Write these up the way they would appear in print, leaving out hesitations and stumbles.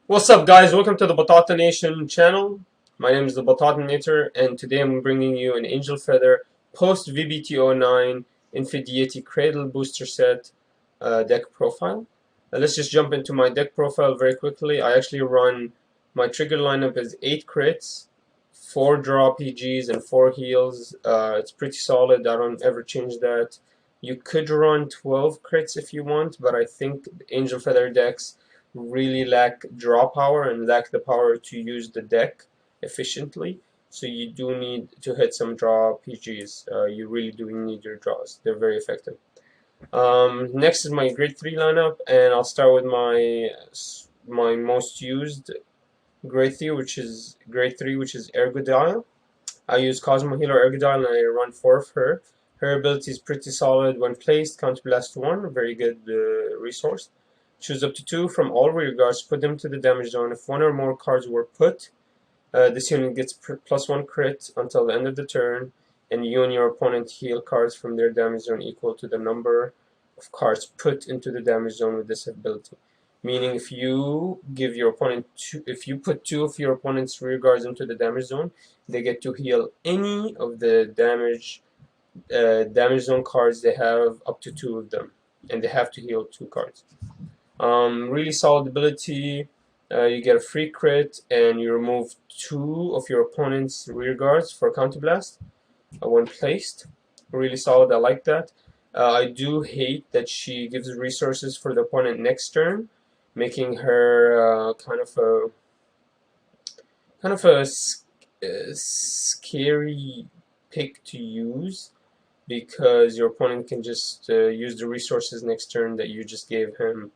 What's up, guys? Welcome to the Batata Nation channel. My name is the Batatonator, and today I'm bringing you an Angel Feather post VBT09 Infinidiety Cradle booster set deck profile. Let's just jump into my deck profile very quickly. I actually run my trigger lineup as 8 crits, 4 draw PGs, and 4 heals. It's pretty solid. I don't ever change that. You could run 12 crits if you want, but I think Angel Feather decks really lack draw power and lack the power to use the deck efficiently. So you do need to hit some draw PGs. You really do need your draws. They're very effective. Next is my grade 3 lineup, and I'll start with my most used grade 3, which is Ergodile. I use Cosmo Healer Ergodile, and I run 4 of her. Her ability is pretty solid. When placed, Counterblast 1, a very good resource. Choose up to 2 from all rear guards, put them to the damage zone. If 1 or more cards were put, this unit gets +1 crit until the end of the turn, and you and your opponent heal cards from their damage zone equal to the number of cards put into the damage zone with this ability. Meaning, if you give your opponent if you put 2 of your opponent's rear guards into the damage zone, they get to heal any of the damage zone cards they have, up to 2 of them, and they have to heal 2 cards. Really solid ability. You get a free crit, and you remove 2 of your opponent's rear guards for counterblast when placed. Really solid. I like that. I do hate that she gives resources for the opponent next turn, making her kind of a scary pick to use, because your opponent can just use the resources next turn that you just gave him.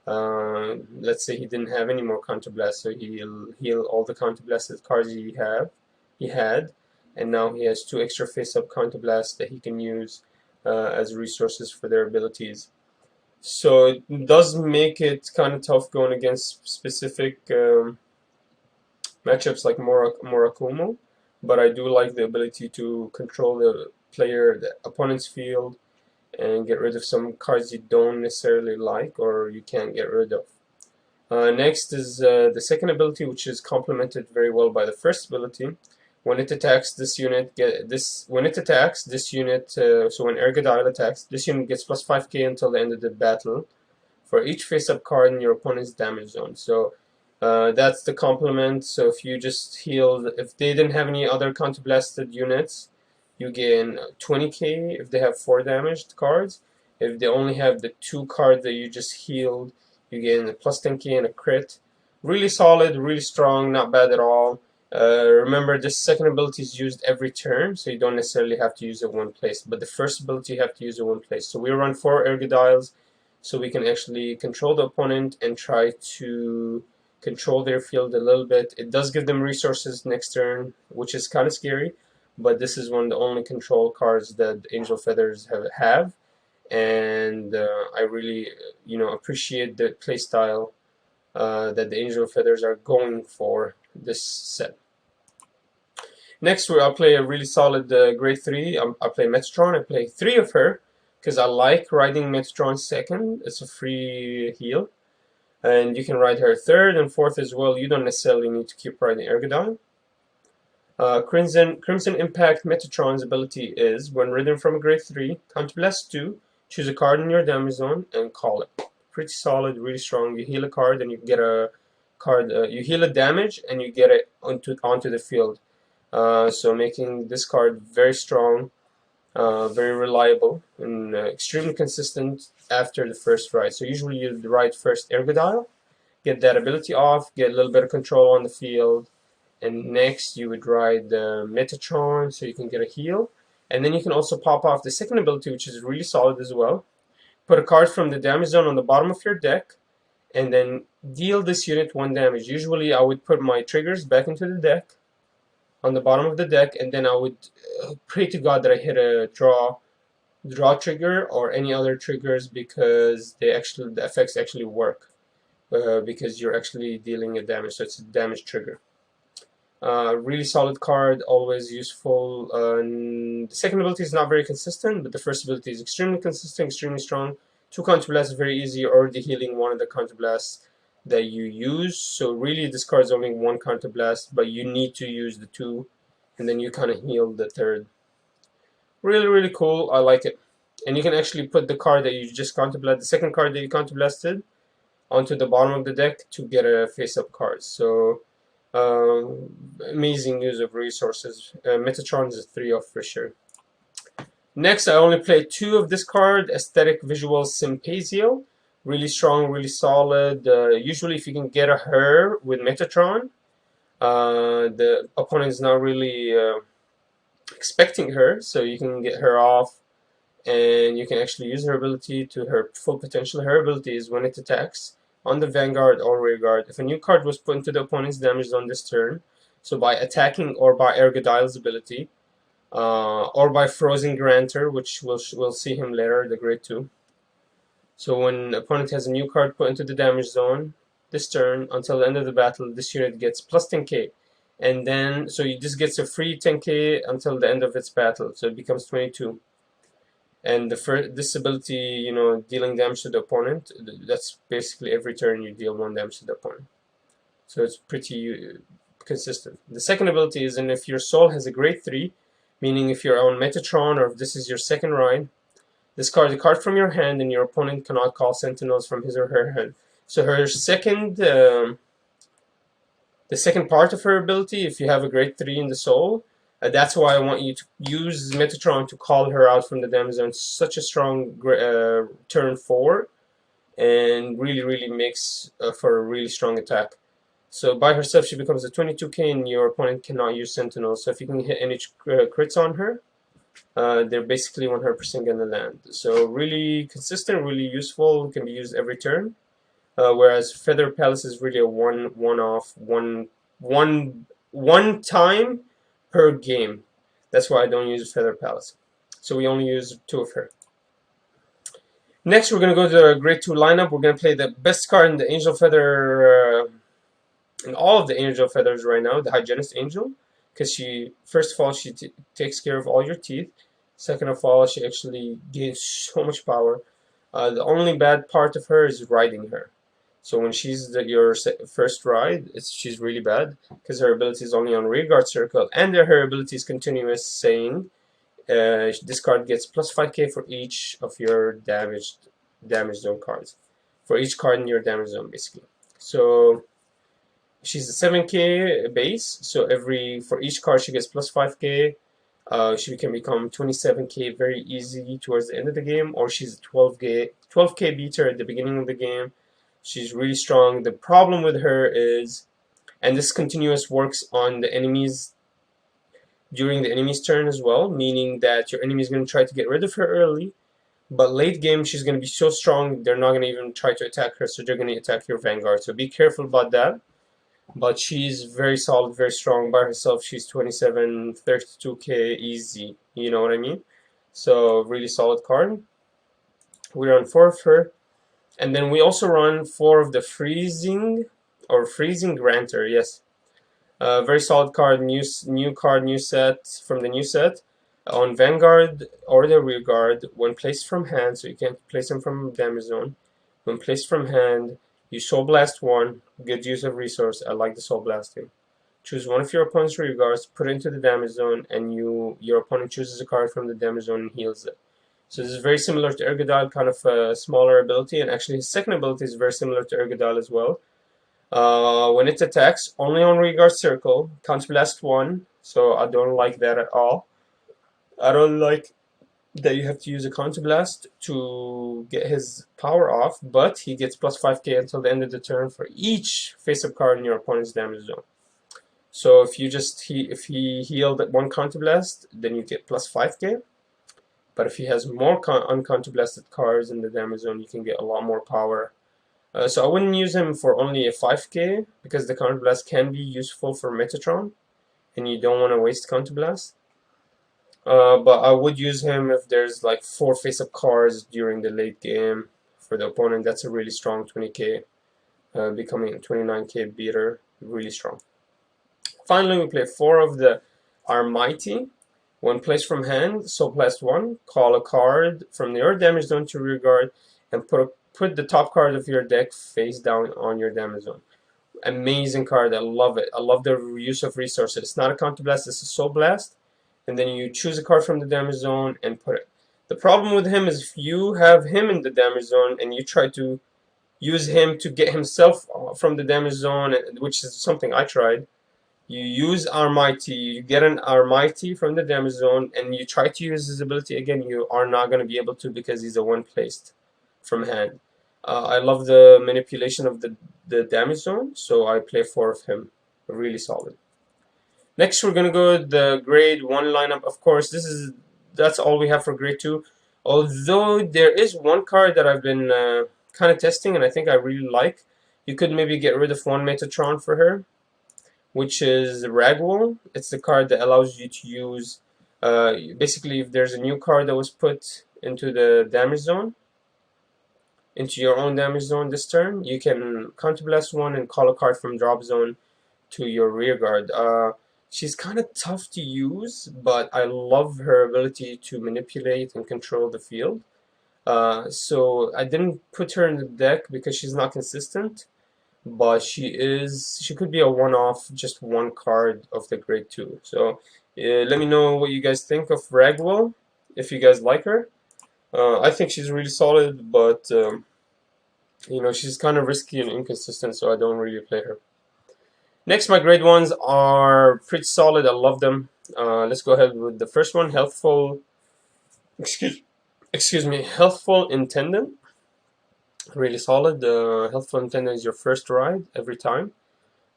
Let's say he didn't have any more counterblast, so he'll heal all the counterblasted cards he had, and now he has 2 extra face-up counterblasts that he can use as resources for their abilities. So it does make it kind of tough going against specific matchups like Murakumo, but I do like the ability to control the opponent's field, and get rid of some cards you don't necessarily like or you can't get rid of. Next is the second ability, which is complemented very well by the first ability. When it attacks, this unit so when Ergodile attacks, this unit gets plus 5k until the end of the battle for each face-up card in your opponent's damage zone. So that's the complement. So if you just healed, if they didn't have any other counterblasted units, you gain 20k if they have 4 damaged cards. If they only have the 2 cards that you just healed, you gain a plus 10k and a crit. Really solid, really strong, not bad at all. Remember, this second ability is used every turn, so you don't necessarily have to use it one place. But the first ability you have to use it one place. So we run 4 Ergodiles, so we can actually control the opponent and try to control their field a little bit. It does give them resources next turn, which is kind of scary, but this is one of the only control cards that Angel Feathers have, and I really appreciate the playstyle that the Angel Feathers are going for this set. Next, I'll play a really solid grade 3. I play Metatron. I play 3 of her because I like riding Metatron second. It's a free heal, and you can ride her third and fourth as well. You don't necessarily need to keep riding Ergodile. Crimson Impact Metatron's ability is, when ridden from a grade 3, counterblast 2, choose a card in your damage zone and call it. Pretty solid, really strong. You heal a card and you get a card. You heal a damage and you get it onto the field. So making this card very strong, very reliable, and extremely consistent after the first ride. So usually you ride first Ergodile, get that ability off, get a little bit of control on the field, and next you would ride the Metatron so you can get a heal, and then you can also pop off the second ability, which is really solid as well. Put a card from the damage zone on the bottom of your deck, and then deal this unit 1 damage. Usually I would put my triggers back into the deck, on the bottom of the deck, and then I would pray to God that I hit a draw trigger or any other triggers, because the effects actually work, because you're actually dealing a damage, so it's a damage trigger. Really solid card, always useful. The second ability is not very consistent, but the first ability is extremely consistent, extremely strong. 2 counterblasts is very easy, already healing one of the counterblasts that you use. So really this card is only one counterblast, but you need to use the two, and then you kind of heal the third. Really cool. I like it. And you can actually put the card that you just counterblasted, the second card that you counterblasted, onto the bottom of the deck to get a face-up card. So amazing use of resources. Metatron is a 3-off for sure. Next, I only played 2 of this card, Aesthetic Visual Symposio. Really strong, really solid. Usually if you can get a her with Metatron, the opponent is not really expecting her, so you can get her off, and you can actually use her ability to her full potential. Her ability is when it attacks on the Vanguard or Rearguard, if a new card was put into the opponent's damage zone this turn, so by attacking or by Ergodile's ability, or by Frozen Grantor, which we'll see him later, the grade 2. So when the opponent has a new card put into the damage zone this turn, until the end of the battle, this unit gets plus 10k. And then, so this gets a free 10k until the end of its battle, so it becomes 22. And this ability, you know, dealing damage to the opponent, that's basically every turn you deal 1 damage to the opponent. So it's pretty consistent. The second ability is, and if your soul has a grade 3, meaning if you're on Metatron or if this is your second ride, discard a card from your hand and your opponent cannot call sentinels from his or her hand. So her second, the second part of her ability, if you have a grade 3 in the soul, that's why I want you to use Metatron to call her out from the damage zone. Such a strong turn 4, and really makes for a really strong attack. So by herself she becomes a 22k and your opponent cannot use sentinels. So if you can hit any crits on her, they're basically 100% gonna land. So really consistent, really useful, can be used every turn. Whereas Feather Palace is really a one-off, one time per game. That's why I don't use Feather Palace. So we only use 2 of her. Next, we're gonna go to the grade 2 lineup. We're gonna play the best card in the Angel Feather, in all of the Angel Feathers right now, the Hygienist Angel, because she, first of all, she takes care of all your teeth. Second of all, she actually gains so much power. The only bad part of her is riding her. So when she's your first ride, she's really bad, because her ability is only on Rearguard Circle, and her ability is continuous, saying this card gets plus 5k for each of your damage zone cards. For each card in your damage zone, basically. So she's a 7k base, so for each card she gets plus 5k. She can become 27k very easy towards the end of the game, or she's a 12k beater at the beginning of the game. She's really strong. The problem with her is, and this continuous works on the enemies during the enemy's turn as well, meaning that your enemy is going to try to get rid of her early, but late game she's going to be so strong they're not going to even try to attack her, so they're going to attack your Vanguard. So be careful about that. But she's very solid, very strong. By herself she's 27, 32k easy, you know what I mean? So really solid card. We run 4 of her, and then we also run 4 of the Freezing Grantor. Yes, very solid card. New set from the new set. On Vanguard or the Rearguard, when placed from hand, so you can't place them from damage zone. When placed from hand, you Soul Blast 1, good use of resource. I like the Soul Blasting. Choose one of your opponent's Rearguards, put it into the damage zone, and your opponent chooses a card from the damage zone and heals it. So this is very similar to Ergodile, kind of a smaller ability, and actually his second ability is very similar to Ergodile as well. When it attacks, only on Rearguard Circle, Counterblast 1, so I don't like that at all. I don't like that you have to use a Counterblast to get his power off, but he gets plus 5k until the end of the turn for each face-up card in your opponent's damage zone. So if he healed at 1 Counterblast, then you get plus 5k. But if he has more uncounterblasted cards in the damage zone, you can get a lot more power. So I wouldn't use him for only a 5k, because the Counterblast can be useful for Metatron, and you don't want to waste Counterblast. But I would use him if there's like 4 face-up cards during the late game for the opponent. That's a really strong 20k, becoming a 29k beater, really strong. Finally, we play 4 of the Armighty. When placed from hand, Soul Blast 1, call a card from your damage zone to Rearguard, and put put the top card of your deck face down on your damage zone. Amazing card. I love it. I love the use of resources. It's not a counter blast. It's a soul blast, and then you choose a card from the damage zone and put it. The problem with him is if you have him in the damage zone and you try to use him to get himself from the damage zone, which is something I tried. You use Almighty, you get an Almighty from the damage zone, and you try to use his ability again, you are not going to be able to because he's a one placed from hand. I love the manipulation of the damage zone, so I play 4 of him. Really solid. Next, we're going to go with the grade 1 lineup. Of course, that's all we have for grade 2. Although there is one card that I've been kind of testing and I think I really like. You could maybe get rid of one Metatron for her, which is Ragwell. It's the card that allows you to use, basically if there's a new card that was put into the damage zone, into your own damage zone this turn, you can counterblast one and call a card from drop zone to your rear guard. She's kind of tough to use, but I love her ability to manipulate and control the field. So I didn't put her in the deck because she's not consistent, but she could be a one-off, just one card of the grade 2. So let me know what you guys think of Ragwell, if you guys like her. I think she's really solid, but you know, she's kind of risky and inconsistent, so I don't really play her. Next, my grade 1s are pretty solid. I love them. Let's go ahead with the first one, Healthful. Excuse me, Healthful Intendant. Really solid. Healthful Intendant is your first ride every time.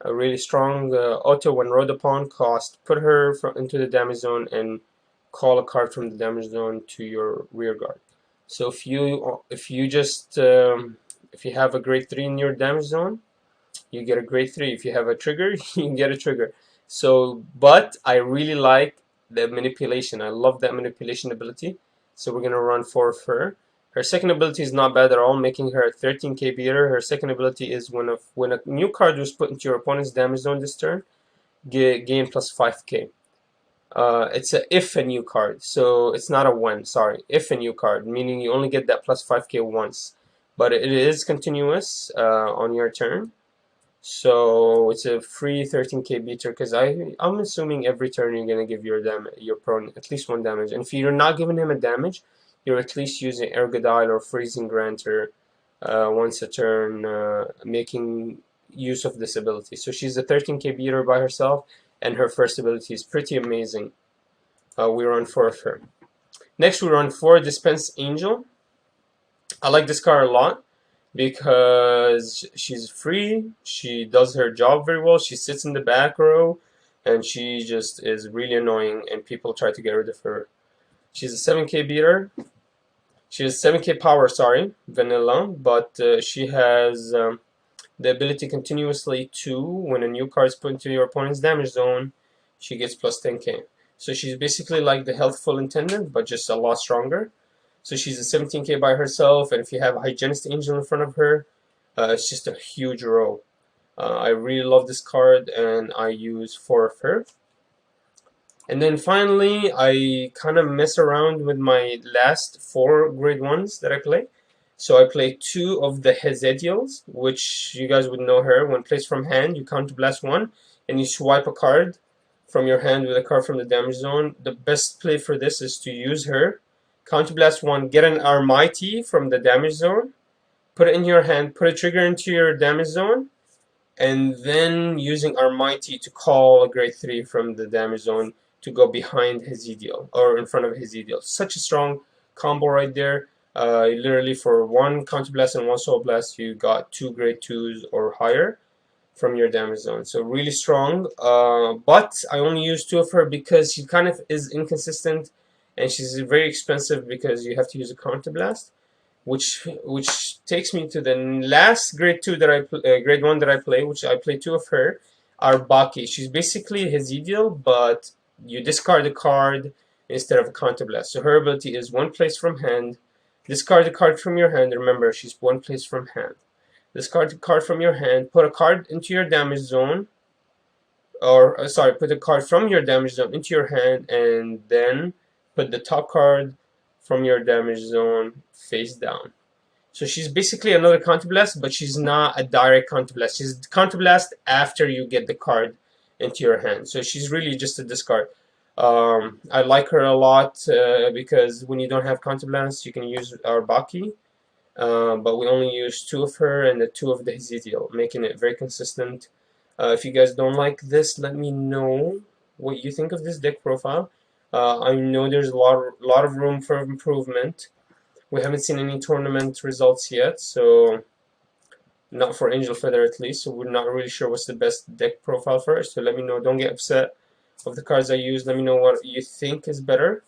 A really strong auto when rode upon cost. Put her into the damage zone and call a card from the damage zone to your rear guard. So if you have a grade 3 in your damage zone, you get a grade 3. If you have a trigger, you get a trigger. So, but I really like the manipulation. I love that manipulation ability. So we're gonna run 4 of her. Her second ability is not bad at all, making her a 13k beater. Her second ability is when a new card was put into your opponent's damage zone this turn, gain plus 5k. It's a if a new card, so it's not a when. Sorry, if a new card, meaning you only get that plus 5k once, but it is continuous on your turn. So it's a free 13k beater because I'm assuming every turn you're gonna give your opponent at least 1 damage, and if you're not giving him a damage, you're at least using Ergodile or Freezing Granter once a turn, making use of this ability. So she's a 13k beater by herself, and her first ability is pretty amazing. We run 4 of her. Next, we run 4 Dispense Angel. I like this card a lot because she's free, she does her job very well, she sits in the back row, and she just is really annoying, and people try to get rid of her. She's a 7k beater. She has 7k power, sorry, vanilla, but she has the ability continuously to, when a new card is put into your opponent's damage zone, she gets plus 10k. So she's basically like the Healthful Intendant, but just a lot stronger. So she's a 17k by herself, and if you have a Hygienist Angel in front of her, it's just a huge row. I really love this card, and I use 4 of her. And then finally, I kind of mess around with my last 4 grade 1s that I play. So I play 2 of the Hezedials, which you guys would know her. When placed from hand, you counterblast 1, and you swipe a card from your hand with a card from the damage zone. The best play for this is to use her. Counterblast 1, get an Almighty from the damage zone, put it in your hand, put a trigger into your damage zone, and then using Almighty to call a grade 3 from the damage zone to go behind Hezedial, or in front of Hezedial. Such a strong combo right there. Literally for 1 counterblast and 1 soul blast, you got 2 grade 2s or higher from your damage zone. So really strong, but I only use 2 of her because she kind of is inconsistent, and she's very expensive because you have to use a counterblast, which takes me to the last grade 2 that grade 1 that I play, which I play 2 of her, are Baki. She's basically Hezedial, but you discard a card instead of a counterblast. So her ability is 1 place from hand, discard a card from your hand. Remember, she's 1 place from hand. Discard a card from your hand, put a card into your damage zone, or sorry, put a card from your damage zone into your hand, and then put the top card from your damage zone face down. So she's basically another Counterblast, but she's not a direct Counterblast. She's Counterblast after you get the card into your hand. So she's really just a discard. I like her a lot because when you don't have Counterblast, you can use our Baki. But we only use 2 of her and the 2 of the Hesidial, making it very consistent. If you guys don't like this, let me know what you think of this deck profile. I know there's a lot of room for improvement. We haven't seen any tournament results yet, so not for Angel Feather at least, so we're not really sure what's the best deck profile for it. So let me know. Don't get upset of the cards I use. Let me know what you think is better,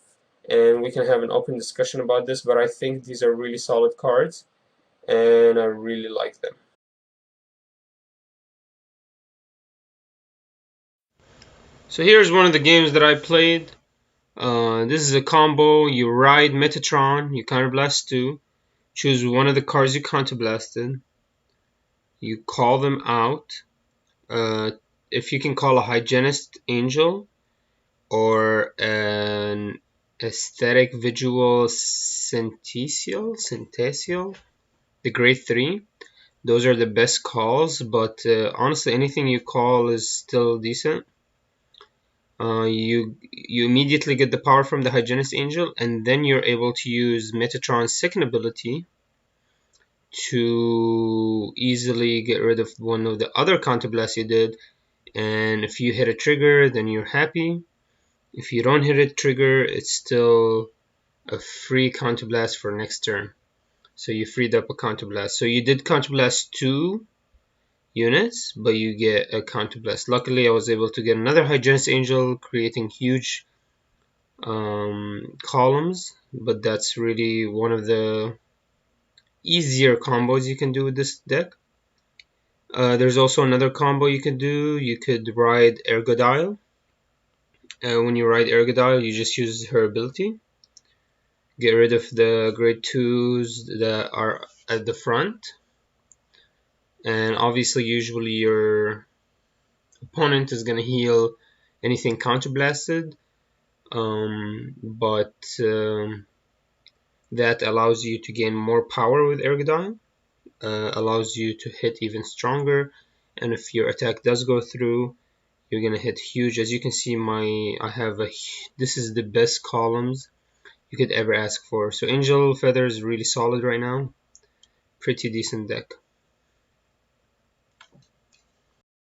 and we can have an open discussion about this. But I think these are really solid cards, and I really like them. So here's one of the games that I played. This is a combo. You ride Metatron, you counterblast 2, choose one of the cards you counterblasted, you call them out. If you can call a Hygienist Angel or an Aesthetic Visual Synthesial, the grade 3, those are the best calls, but honestly anything you call is still decent. You immediately get the power from the Hygienist Angel, and then you're able to use Metatron's second ability to easily get rid of one of the other counterblasts you did. And if you hit a trigger, then you're happy. If you don't hit a trigger, it's still a free counterblast for next turn. So you freed up a counterblast. So you did counterblast 2 units, but you get a counterblast. Luckily, I was able to get another Hygienist Angel, creating huge columns, but that's really one of the easier combos you can do with this deck. There's also another combo you can do. You could ride Ergodile. When you ride Ergodile, you just use her ability. Get rid of the grade 2s that are at the front. And obviously, usually your opponent is going to heal anything counterblasted. But that allows you to gain more power with Ergodile. Allows you to hit even stronger. And if your attack does go through, you're gonna hit huge. As you can see, this is the best columns you could ever ask for. So Angel Feather is really solid right now. Pretty decent deck.